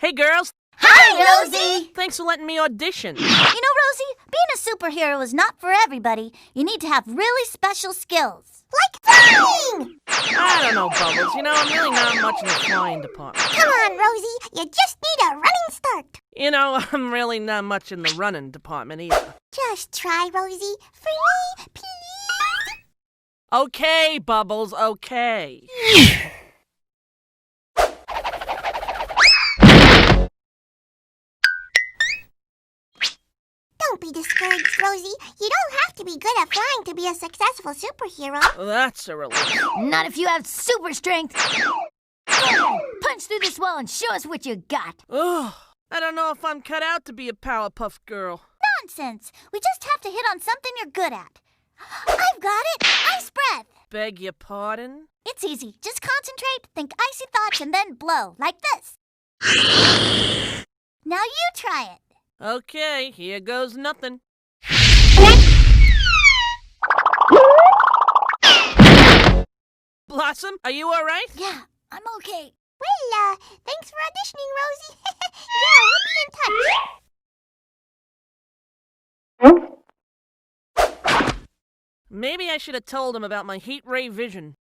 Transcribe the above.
Hey, girls. Hi, Rosie! Thanks for letting me audition. You know, Rosie, being a superhero is not for everybody. You need to have really special skills. Like flying! I don't know, Bubbles. You know, I'm really not much in the flying department. Come on, Rosie. You just need a running start. You know, I'm really not much in the running department either. Just try, Rosie. For me, please. Okay, Bubbles, okay. Don't be discouraged, Rosie. You don't have to be good at flying to be a successful superhero. That's a relief. Not if you have super strength. Punch through this wall and show us what you got. Ugh, I don't know if I'm cut out to be a Powerpuff girl. Nonsense. We just have to hit on something you're good at. I've got it. Ice breath. Beg your pardon? It's easy. Just concentrate, think icy thoughts, and then blow, like this. Now you try it. Okay, here goes nothing. Blossom, are you all right? Yeah, I'm okay. Well, Thanks for auditioning, Rosie. Yeah, we'll be in touch. Maybe I should have told him about my heat ray vision.